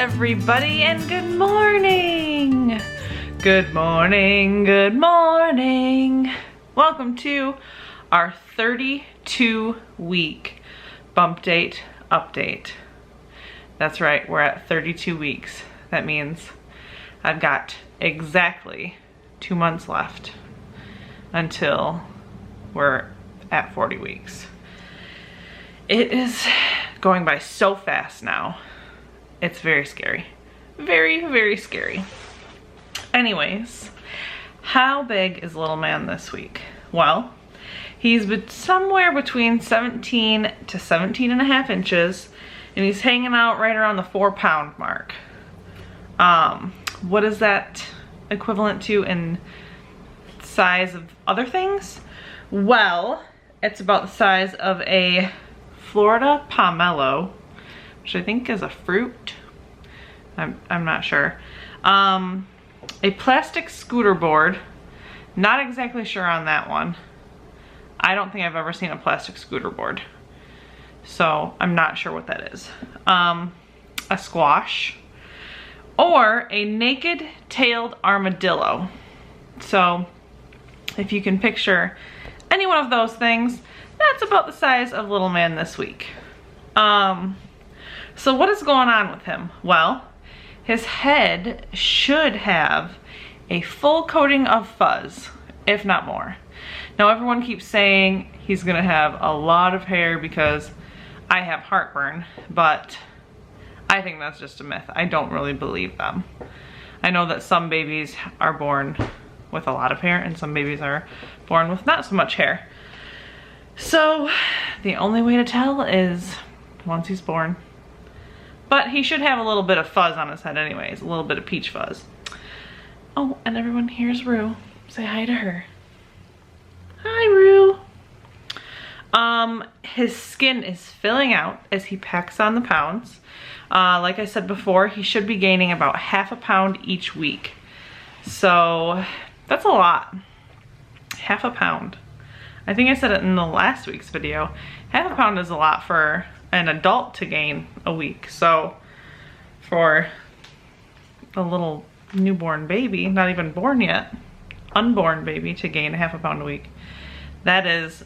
everybody, and good morning. Good morning, good morning. Welcome to our 32-week Bumpdate update. That's right, we're at 32 weeks. That means I've got exactly 2 months left until we're at 40 weeks. It is going by so fast now. It's very scary. Very, very scary. Anyways, how big is little man this week? Well, he's somewhere between 17 to 17 and a half inches, and he's hanging out right around the 4-pound mark. What is that equivalent to in size of other things? Well, it's about the size of a Florida pomelo, which I think is a fruit. I'm not sure. A plastic scooter board. Not exactly sure on that one. I don't think I've ever seen a plastic scooter board, so I'm not sure what that is. A squash, or a naked-tailed armadillo. So if you can picture any one of those things, that's about the size of little man this week. So what is going on with him? Well, his head should have a full coating of fuzz, if not more. Now everyone keeps saying he's gonna have a lot of hair because I have heartburn, but I think that's just a myth. I don't really believe them. I know that some babies are born with a lot of hair and some babies are born with not so much hair. So the only way to tell is once he's born. But he should have a little bit of fuzz on his head anyways, a little bit of peach fuzz. Oh, and everyone, here's Rue. Say hi to her. Hi, Rue. His skin is filling out as he packs on the pounds. Like I said before, he should be gaining about half a pound each week. So that's a lot. Half a pound. I think I said it in the last week's video. Half a pound is a lot for an adult to gain a week. So for a little newborn baby, not even born yet, unborn baby to gain half a pound a week, that is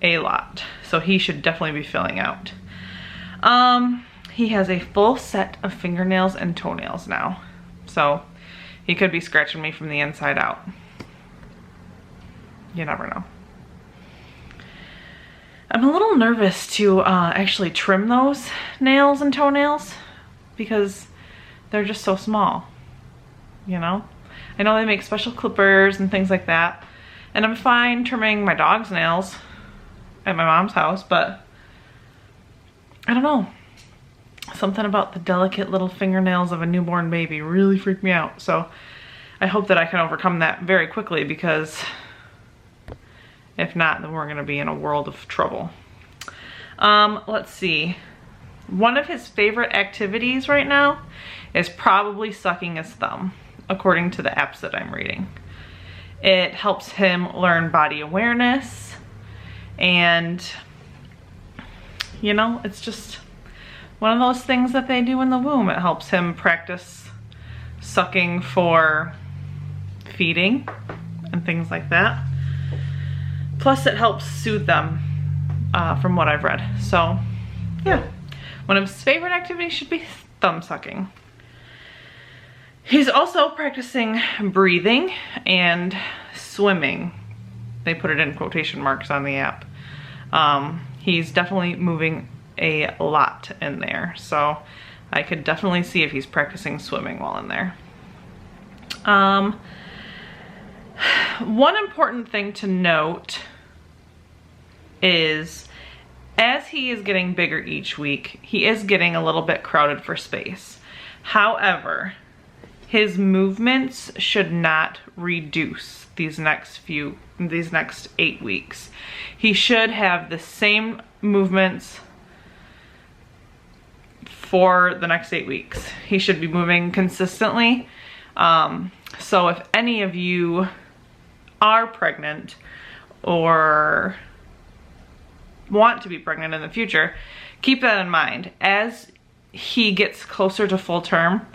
a lot. So he should definitely be filling out. He has a full set of fingernails and toenails now. So he could be scratching me from the inside out. You never know. I'm a little nervous to actually trim those nails and toenails because they're just so small, you know? I know they make special clippers and things like that, and I'm fine trimming my dog's nails at my mom's house, but I don't know. Something about the delicate little fingernails of a newborn baby really freaked me out. So I hope that I can overcome that very quickly, because if not, then we're gonna be in a world of trouble. Let's see. One of his favorite activities right now is probably sucking his thumb, according to the apps that I'm reading. It helps him learn body awareness, and you know, it's just one of those things that they do in the womb. It helps him practice sucking for feeding and things like that. Plus it helps soothe them, from what I've read. So yeah, one of his favorite activities should be thumb sucking. He's also practicing breathing and swimming. They put it in quotation marks on the app. He's definitely moving a lot in there. So I could definitely see if he's practicing swimming while in there. One important thing to note is as he is getting bigger each week, he is getting a little bit crowded for space. However, his movements should not reduce these next 8 weeks. He should have the same movements for the next 8 weeks. He should be moving consistently. So if any of you are pregnant or want to be pregnant in the future, keep that in mind. As he gets closer to full term,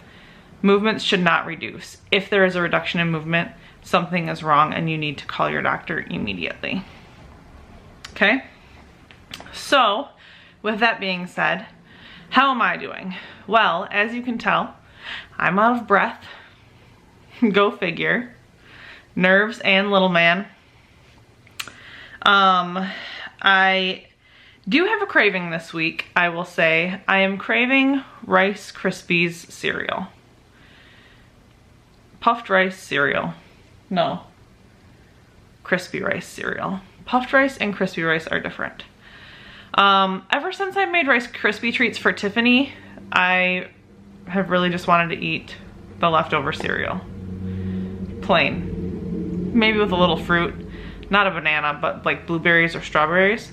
movements should not reduce. If there is a reduction in movement, something is wrong and you need to call your doctor immediately. Okay? So, with that being said, how am I doing? Well, as you can tell, I'm out of breath. Go figure. Nerves and little man. I do have a craving this week, I will say. I am craving Rice Krispies cereal. Puffed rice cereal. No. Crispy rice cereal. Puffed rice and crispy rice are different. Ever since I made Rice Krispie treats for Tiffany, I have really just wanted to eat the leftover cereal. Plain. Maybe with a little fruit. Not a banana, but like blueberries or strawberries.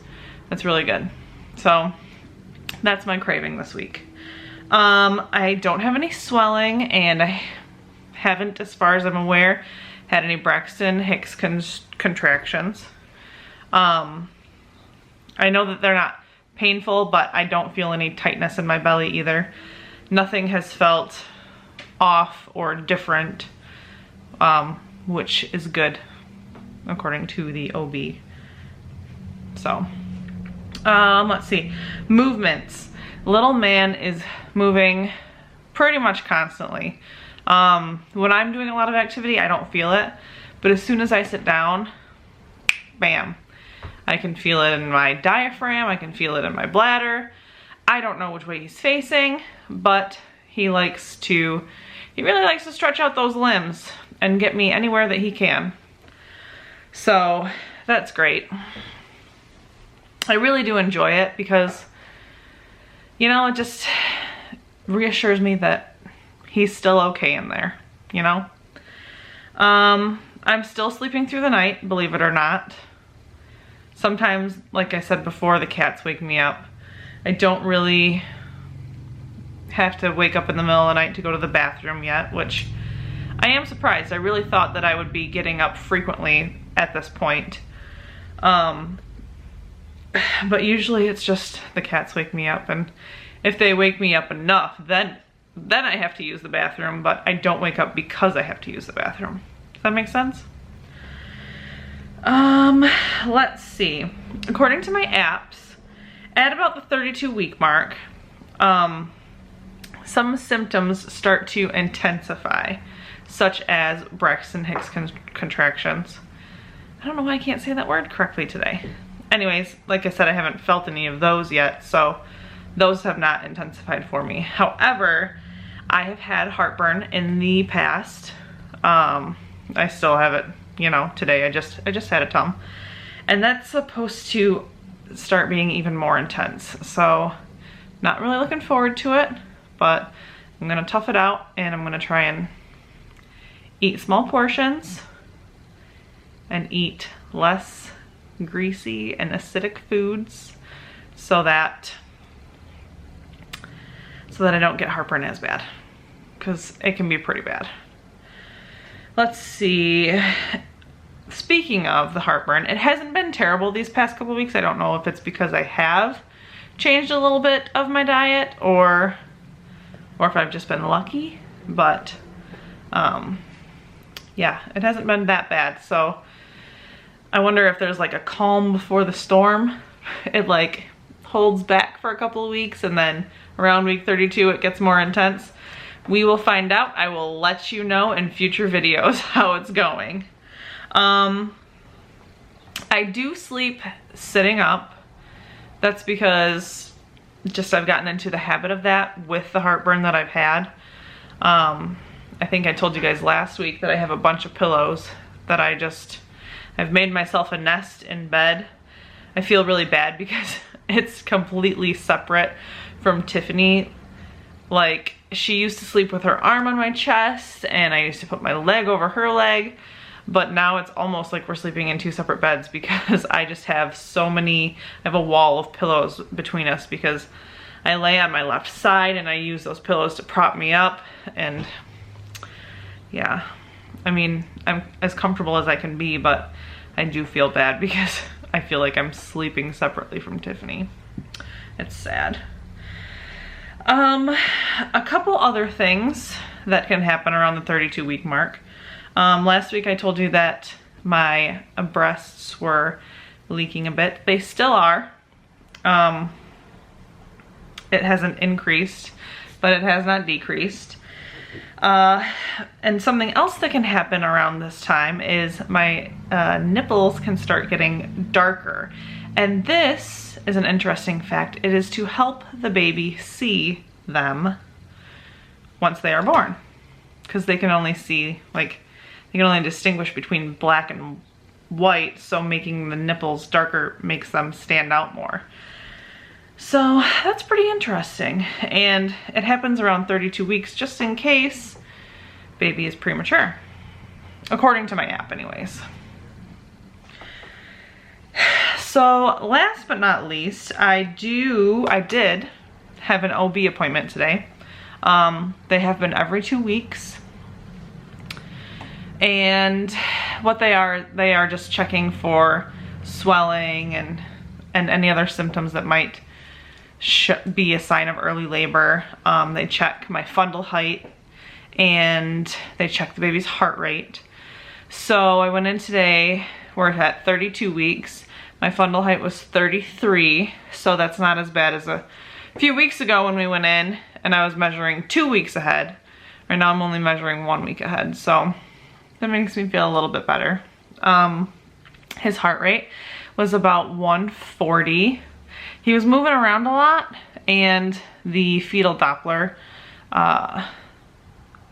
That's really good. So that's my craving this week. I don't have any swelling, and I haven't, as far as I'm aware, had any Braxton Hicks contractions. I know that they're not painful, but I don't feel any tightness in my belly either. Nothing has felt off or different, which is good, according to the OB. So, let's see. Movements. Little man is moving pretty much constantly. When I'm doing a lot of activity, I don't feel it, but as soon as I sit down, bam. I can feel it in my diaphragm, I can feel it in my bladder. I don't know which way he's facing, but he really likes to stretch out those limbs and get me anywhere that he can. So that's great. I really do enjoy it because, you know, it just reassures me that he's still okay in there, you know? I'm still sleeping through the night, believe it or not. Sometimes, like I said before, the cats wake me up. I don't really have to wake up in the middle of the night to go to the bathroom yet, which I am surprised. I really thought that I would be getting up frequently at this point. But usually it's just the cats wake me up, and if they wake me up enough, then I have to use the bathroom, but I don't wake up because I have to use the bathroom. Does that make sense? Let's see. According to my apps, at about the 32-week mark, some symptoms start to intensify, such as Braxton Hicks contractions. I don't know why I can't say that word correctly today. Anyways, like I said, I haven't felt any of those yet, so those have not intensified for me. However, I have had heartburn in the past. I still have it, you know, today. I just had a TUM. And that's supposed to start being even more intense. So, not really looking forward to it, but I'm gonna tough it out and I'm gonna try and eat small portions and eat less greasy and acidic foods so that I don't get heartburn as bad, because it can be pretty bad. Let's see. Speaking of the heartburn, it hasn't been terrible these past couple weeks. I don't know if it's because I have changed a little bit of my diet or if I've just been lucky, but yeah, it hasn't been that bad. So I wonder if there's like a calm before the storm. It like holds back for a couple of weeks and then around week 32 it gets more intense. We will find out. I will let you know in future videos how it's going. I do sleep sitting up. That's because just I've gotten into the habit of that with the heartburn that I've had. I think I told you guys last week that I have a bunch of pillows that I've made myself a nest in bed. I feel really bad because it's completely separate from Tiffany. Like, she used to sleep with her arm on my chest and I used to put my leg over her leg, but now it's almost like we're sleeping in two separate beds because I just have I have a wall of pillows between us because I lay on my left side and I use those pillows to prop me up. And yeah, I mean, I'm as comfortable as I can be, but I do feel bad because I feel like I'm sleeping separately from Tiffany. It's sad. A couple other things that can happen around the 32-week mark. Last week I told you that my breasts were leaking a bit. They still are. It hasn't increased, but it has not decreased. And something else that can happen around this time is my nipples can start getting darker. And this is an interesting fact. It is to help the baby see them once they are born. Because they can only see, like, they can only distinguish between black and white, so making the nipples darker makes them stand out more. So that's pretty interesting. And it happens around 32 weeks just in case baby is premature. According to my app anyways. So last but not least, I did have an OB appointment today. They have been every 2 weeks. And what they are just checking for swelling and any other symptoms that might be a sign of early labor. They check my fundal height and they check the baby's heart rate. So I went in today, we're at 32 weeks. My fundal height was 33, so that's not as bad as a few weeks ago when we went in and I was measuring 2 weeks ahead. Right now I'm only measuring 1 week ahead, so that makes me feel a little bit better. His heart rate was about 140. He was moving around a lot, and the fetal Doppler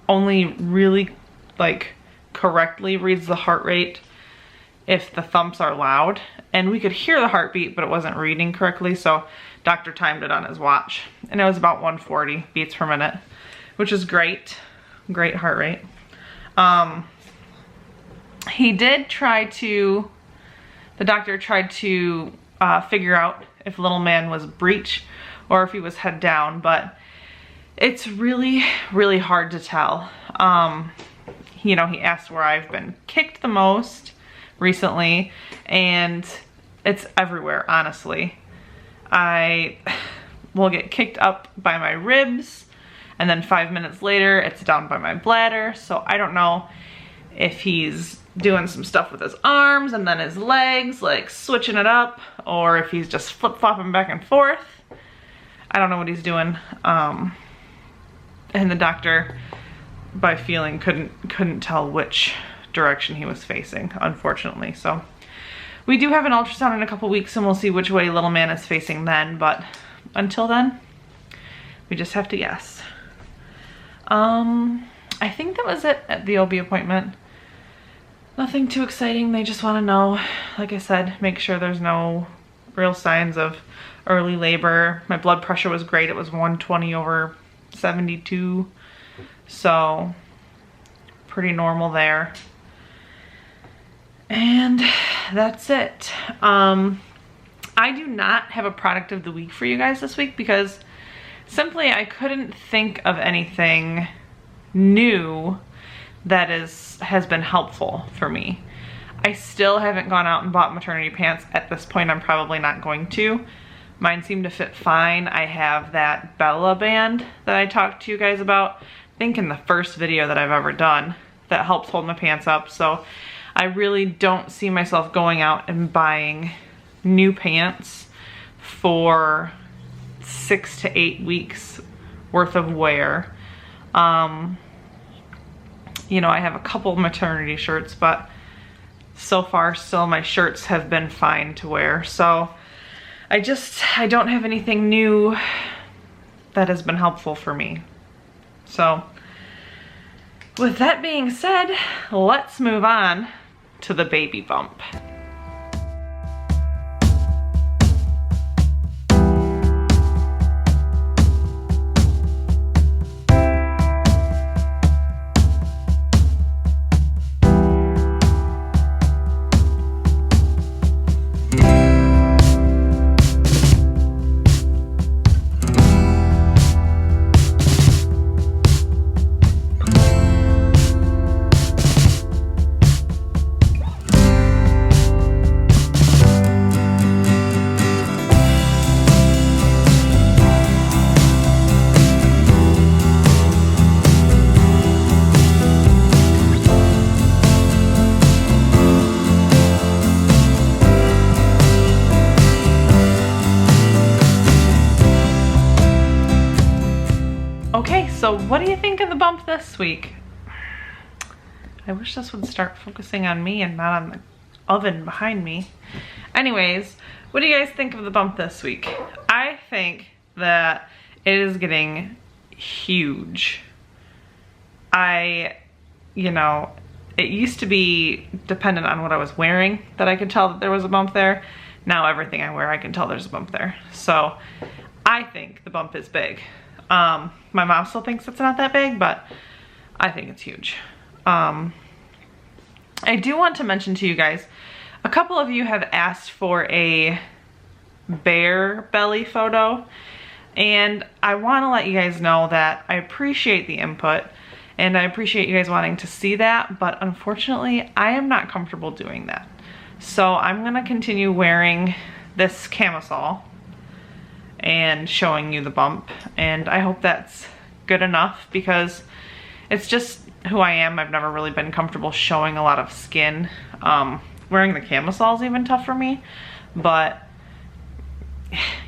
only really correctly reads the heart rate if the thumps are loud. And we could hear the heartbeat, but it wasn't reading correctly, so doctor timed it on his watch. And it was about 140 beats per minute, which is great. Great heart rate. The doctor tried to figure out if little man was breech or if he was head down, but it's really, really hard to tell. You know, he asked where I've been kicked the most recently, and it's everywhere, honestly. I will get kicked up by my ribs, and then 5 minutes later, it's down by my bladder, so I don't know if he's doing some stuff with his arms and then his legs, like switching it up, or if he's just flip-flopping back and forth. I don't know what he's doing. And the doctor, by feeling, couldn't tell which direction he was facing, unfortunately. So we do have an ultrasound in a couple weeks and we'll see which way little man is facing then, but until then, we just have to guess. I think that was it at the OB appointment. Nothing too exciting. They just want to know, like I said, make sure there's no real signs of early labor. My blood pressure was great. It was 120/72. So pretty normal there. And that's it. I do not have a product of the week for you guys this week because simply I couldn't think of anything new that has been helpful for me. I still haven't gone out and bought maternity pants. At this point, I'm probably not going to. Mine seem to fit fine. I have that Bella band that I talked to you guys about, I think in the first video that I've ever done, that helps hold my pants up. So I really don't see myself going out and buying new pants for 6 to 8 weeks worth of wear. You know, I have a couple maternity shirts, but so far still my shirts have been fine to wear. So I don't have anything new that has been helpful for me. So with that being said, let's move on to the baby bump. So what do you think of the bump this week? I wish this would start focusing on me and not on the oven behind me. Anyways, what do you guys think of the bump this week? I think that it is getting huge. You know, it used to be dependent on what I was wearing that I could tell that there was a bump there. Now everything I wear, I can tell there's a bump there. So I think the bump is big. My mom still thinks it's not that big, but I think it's huge. I do want to mention to you guys, a couple of you have asked for a bare belly photo, and I want to let you guys know that I appreciate the input and I appreciate you guys wanting to see that, but unfortunately I am not comfortable doing that. So I'm gonna continue wearing this camisole and showing you the bump, and I hope that's good enough because it's just who I am. I've never really been comfortable showing a lot of skin. Wearing the camisole is even tough for me, but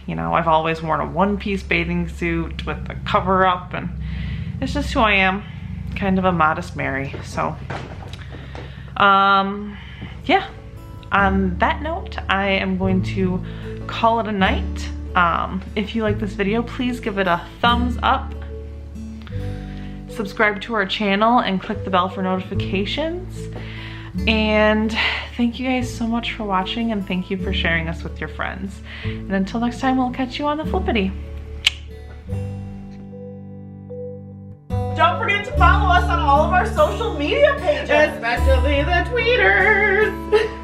you know, I've always worn a one-piece bathing suit with a cover up, and it's just who I am, kind of a modest Mary. So yeah, on that note, I am going to call it a night. If you like this video, please give it a thumbs up, subscribe to our channel, and click the bell for notifications. And thank you guys so much for watching, and thank you for sharing us with your friends. And until next time, we'll catch you on the flippity. Don't forget to follow us on all of our social media pages, especially the tweeters.